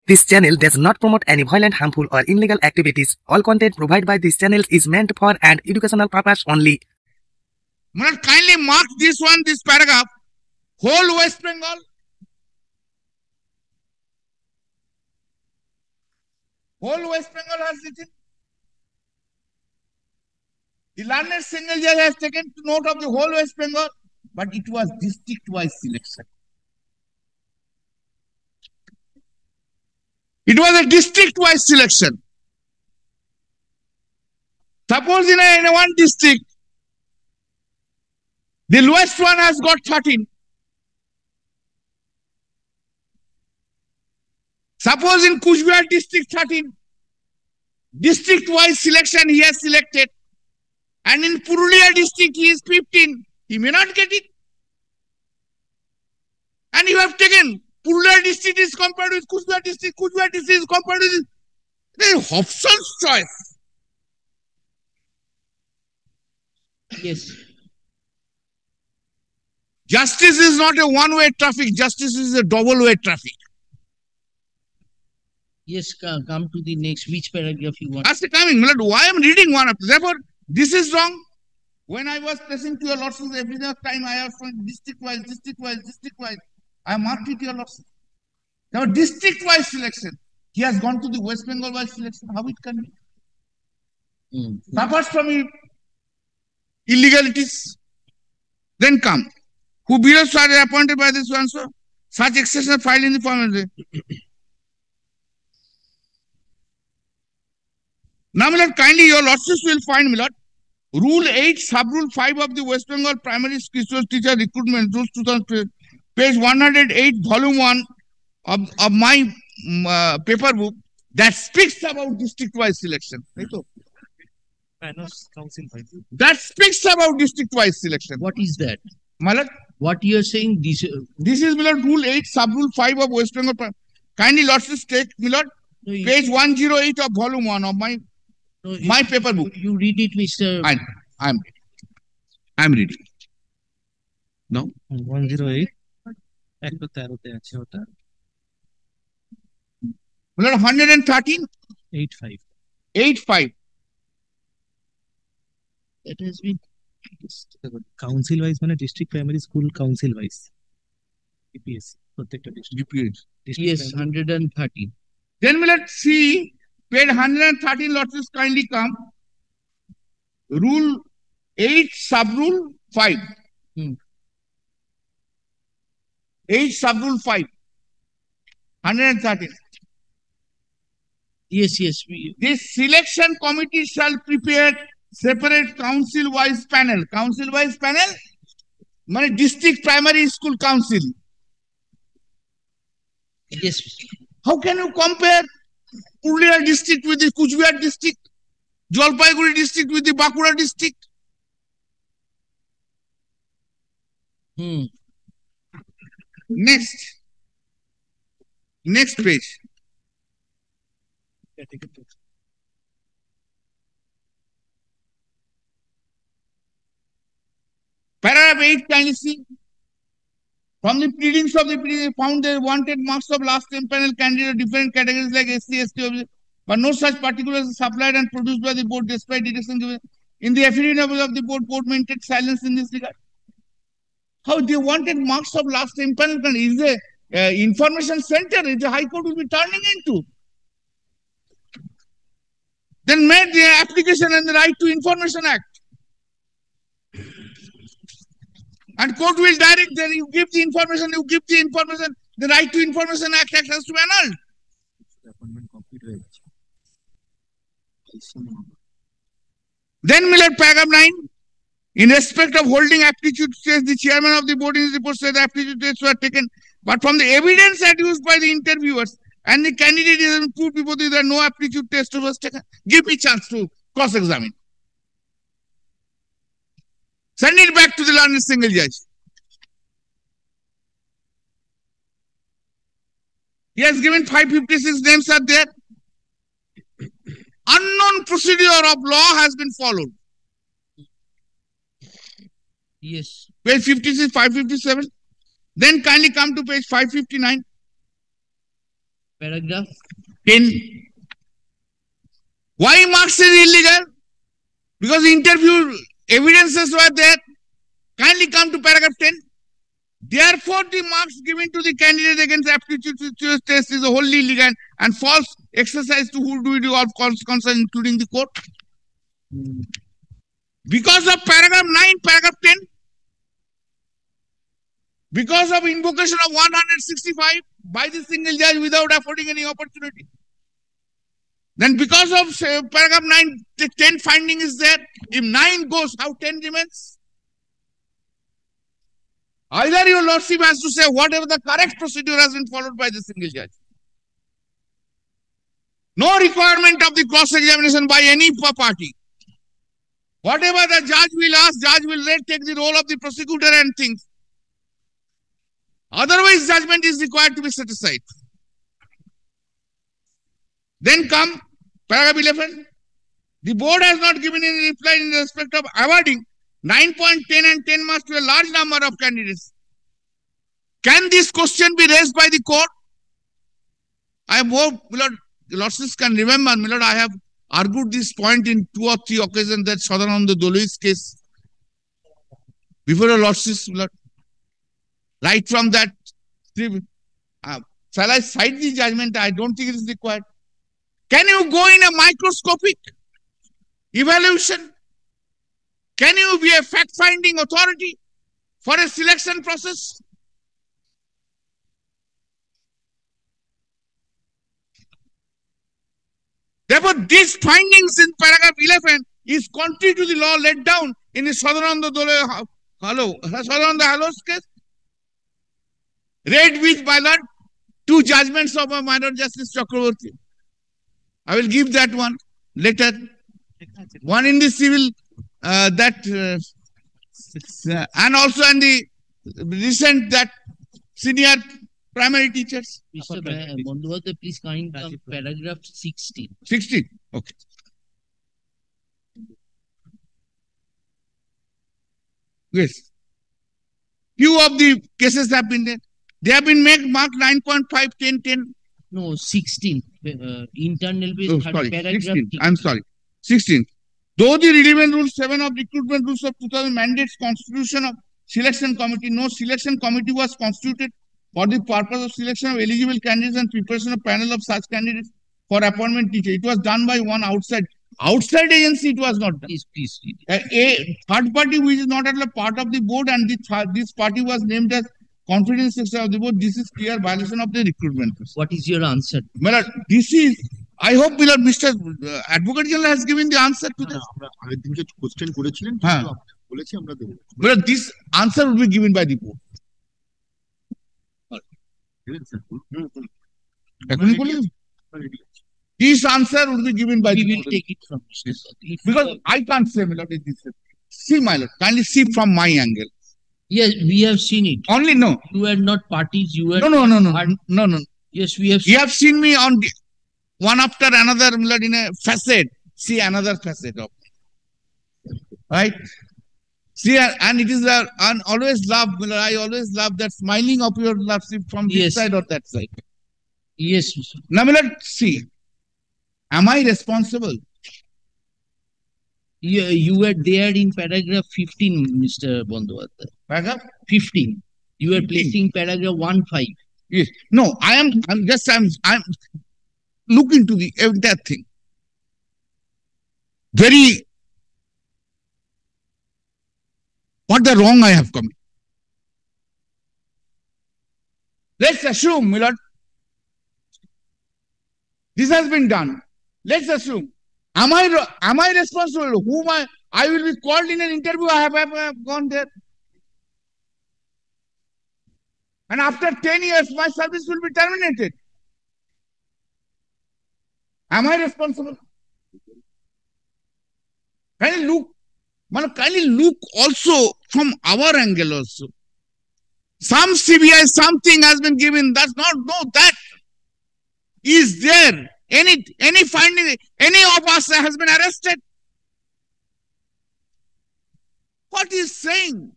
This channel does not promote any violent, harmful, or illegal activities. All content provided by this channel is meant for an educational purpose only. Kindly mark this one, this paragraph. Whole West Bengal. Whole West Bengal has written. The learned single judge has taken note of the whole West Bengal, but it was district-wise selection. It was a district-wise selection. Suppose in one district, the lowest one has got 13. Suppose in Kuchbihar district 13, district-wise selection he has selected, and in Purulia district he is 15. He may not get it. And you have taken Purulia district is compared with Kuchbihar district is compared with the Hobson's choice. Yes. Justice is not a one-way traffic. Justice is a double-way traffic. Yes, come to the next. Which paragraph you want? That's the coming. Why I'm reading one after. Therefore, this is wrong. When I was pressing to your lordship every time, I have found district-wise. I marked it to your lordship. Now, district-wise selection. He has gone to the West Bengal-wise selection. How it can be? Apart from illegalities, then come. Who bureaus are appointed by this one, so such exceptions filed in the form. Now, my lord, kindly your lordships will find, my lord, Rule 8, Sub-Rule 5 of the West Bengal Primary School Teacher Recruitment Rules 2000, page 108, Volume 1 of my paper book, that speaks about district-wise selection. That speaks about district-wise selection. What is that? My lord, what you are saying? This is, my lord, Rule 8, Sub-Rule 5 of West Bengal. Kindly lordships take, my lord, page 108 of Volume 1 of my paper book. You read it, Mr. I'm reading. No? 108. My lord, 113? 85. That has been council wise, district primary school council wise. EPS, protected district. Yes, 113. Then let's see, page 113, lordships kindly come. Rule 8, Sub-Rule 5. 8, Sub-Rule 5. 113. Yes. This selection committee shall prepare separate council-wise panel. Council-wise panel? My district primary school council. Yes. How can you compare Purulia district with the Kuchbihar district, Jalpaiguri district with the Bankura district? Next page. Paragraph 8, kindly see. From the pleadings of the pleading, found they wanted marks of last time panel candidate different categories like SC, ST, but no such particulars supplied and produced by the board despite direction given. In the affidavit of the board maintained silence in this regard. How they wanted marks of last time panel is a information center, the High Court will be turning into. Then made the application and the Right to Information Act. And court will direct that you give the information, the Right to Information Act has to be annulled. Then, Miller, paragraph 9. In respect of holding aptitude tests, the chairman of the board in his report said the aptitude tests were taken, but from the evidence adduced by the interviewers and the candidate is proved before there no aptitude test was taken. Give me chance to cross-examine. Send it back to the learned single judge. He has given 556 names are there. Unknown procedure of law has been followed. Yes. Page 56, 557. Then kindly come to page 559. Paragraph 10. Why marks is illegal? Because interview evidences were there. Kindly come to paragraph 10. Therefore, the marks given to the candidate against aptitude test is wholly illegal and false exercise to who do it of concern, including the court. Because of paragraph 9, paragraph 10, because of invocation of 165 by the single judge without affording any opportunity. Then because of paragraph 9, the 10 finding is there. If 9 goes, how 10 remains? Either your lordship has to say whatever the correct procedure has been followed by the single judge. No requirement of the cross-examination by any party. Whatever the judge will ask, judge will take the role of the prosecutor and things. Otherwise, judgment is required to be set aside. Then come paragraph 11. The board has not given any reply in respect of awarding 9.10 and 10 marks to a large number of candidates. Can this question be raised by the court? I hope, Milord, lordships can remember, Milord, I have argued this point in 2 or 3 occasions, that Sadananda Doloi's case. Before the lordships, Milord. Right from that, shall I cite the judgment? I don't think it is required. Can you go in a microscopic evaluation? Can you be a fact-finding authority for a selection process? Therefore, these findings in paragraph 11 is contrary to the law laid down in the Sadananda Hallow's case. Read with my lord 2 judgments of a minor justice Chakraborty. I will give that one later. One in the civil, and also in the recent that senior primary teachers. Mr. Bandyopadhyay, please come paragraph 16. 16. Okay. Yes. Few of the cases have been there. They have been marked 9.5, 10, 10. No, 16. Internal base, sorry, paragraph 16. I'm sorry. 16. Though the relevant rule 7 of recruitment rules of 2000 mandates constitution of selection committee, no selection committee was constituted for the purpose of selection of eligible candidates and preparation of panel of such candidates for appointment teacher. It was done by one outside agency. It was not done. Please. A third party which is not at a part of the board, and this party was named as confidence secretary of the board. This is clear violation of the recruitment process. What is your answer? Well, this is, I hope Mr. Advocate General has given the answer to this. Well, this answer will be given by the board. This answer will be given by the We board. will take it from Mr. Because I can't say, my lord, this. See, my lord, kindly see from my angle. Yes, we have seen it. Only no. You are not parties. You are No. Yes, we have. You have seen me on the, one after another, my lord, in a facet. See another facet of me. Right? See, and it is and always love, my lord, I always love that smiling of your love from this Yes. side or that side. Yes, Mr. Now, my lord, see, am I responsible? You were there in paragraph 15, Mr. Bandyopadhyay. Paragraph? 15. You are placing paragraph 1.5. Yes. No, I'm looking to the entire thing. Very, what the wrong I have committed. Let's assume, my lord, this has been done. Let's assume. Am I responsible? Whom I will be called in an interview. I have gone there. And after 10 years, my service will be terminated. Am I responsible? Kindly look also from our angle also. Some CBI, something has been given. That's not, no, that is there. Any finding, any of us has been arrested. What is saying?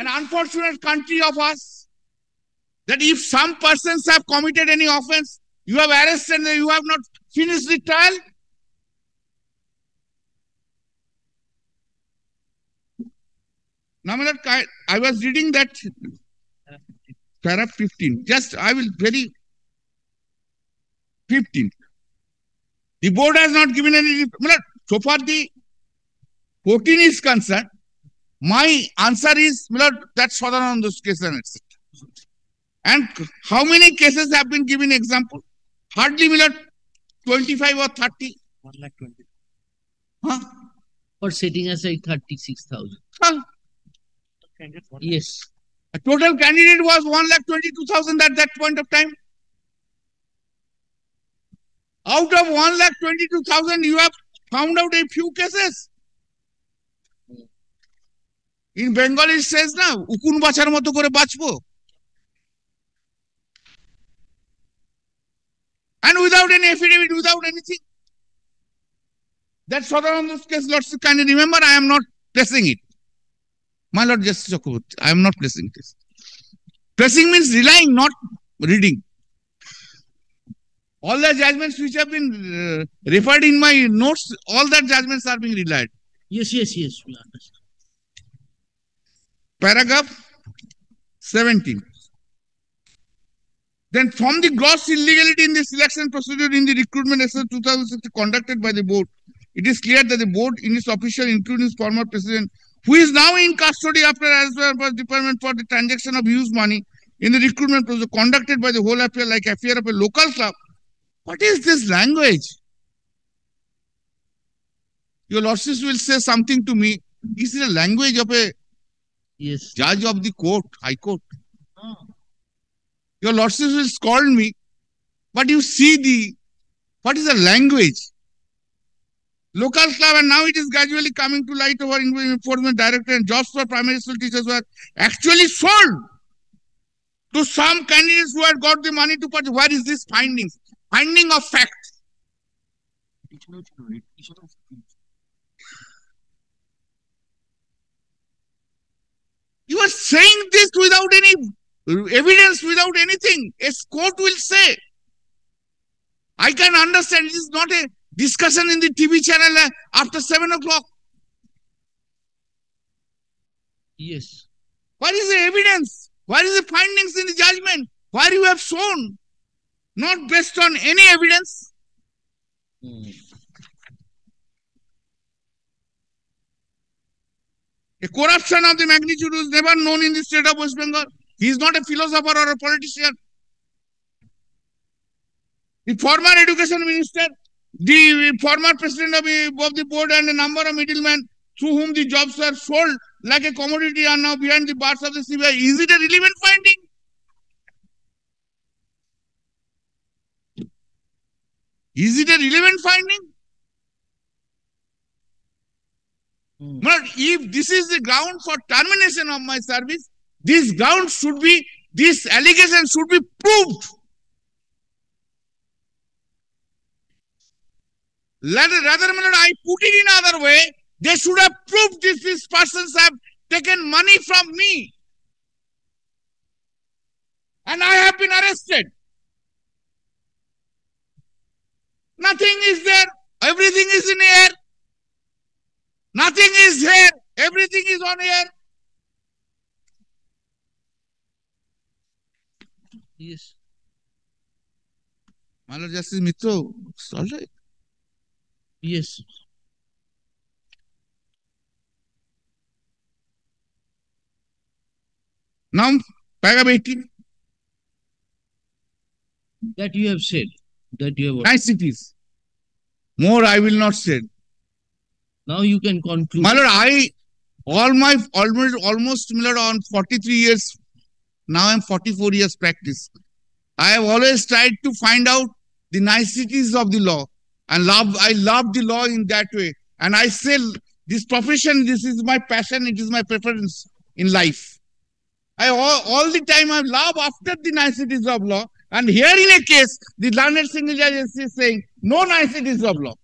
an unfortunate country of us, that if some persons have committed any offense, you have arrested and you have not finished the trial. Now, my lord, I was reading that paragraph 15. Just, I will very 15. The board has not given any, so far the 14 is concerned. My answer is, that's Sadananda's case and etc. And how many cases have been given example? Hardly, 25 or 30. 1,20,000. Huh? For setting aside 36,000. Huh? Yes. A total candidate was 1,22,000 at that point of time. Out of 1,22,000, you have found out a few cases. In Bengal, it says, na, ukun bachar moto kore bachbo. And without any affidavit, without anything. That's Sadananda's case, Lordship. Can you remember? I am not pressing it. My Lord Justice Chakraborty, I am not pressing this. Pressing means relying, not reading. All the judgments which have been referred in my notes, all that judgments are being relied. Yes, yes, yes. We understand. Paragraph 17. Then from the gross illegality in the selection procedure in the recruitment exercise 2006 conducted by the board, it is clear that the board in its official, including its former president, who is now in custody after arrest by department for the transaction of used money in the recruitment process conducted by the whole affair like affair of a local club. What is this language? Your lordships will say something to me. Is it a language of a judge of the court, high court? Oh. Your lordships will scold me. But you see what is the language? Local club, and now it is gradually coming to light over enforcement director and jobs for primary school teachers were actually sold to some candidates who had got the money to purchase. Where is this findings? Finding of fact. You are saying this without any evidence, without anything. A court will say. I can understand it is not a discussion in the TV channel after 7 o'clock. Yes. What is the evidence? What is the findings in the judgment? Where you have shown? Not based on any evidence. A corruption of the magnitude was never known in the state of West Bengal. He is not a philosopher or a politician. The former education minister, the former president of the board, and a number of middlemen through whom the jobs were sold like a commodity are now behind the bars of the CBI. Is it a relevant finding? Is it a relevant finding? But if this is the ground for termination of my service, this ground should be, this allegation should be proved. Rather, I put it in another way, they should have proved this, these persons have taken money from me. And I have been arrested. Nothing is there. Everything is in air. Nothing is here. Everything is on air. Yes. My Lord Justice Mitro, it's all right. Yes. Now, paragraph 18. That you have said. That you have. Niceties. More I will not say. Now you can conclude. My Lord, almost on 43 years, now I'm 44 years practice. I have always tried to find out the niceties of the law. And I love the law in that way. And I say, this profession, this is my passion, it is my preference in life. All the time I love after the niceties of law. And here in a case, the learned single judge is saying, no niceties of law.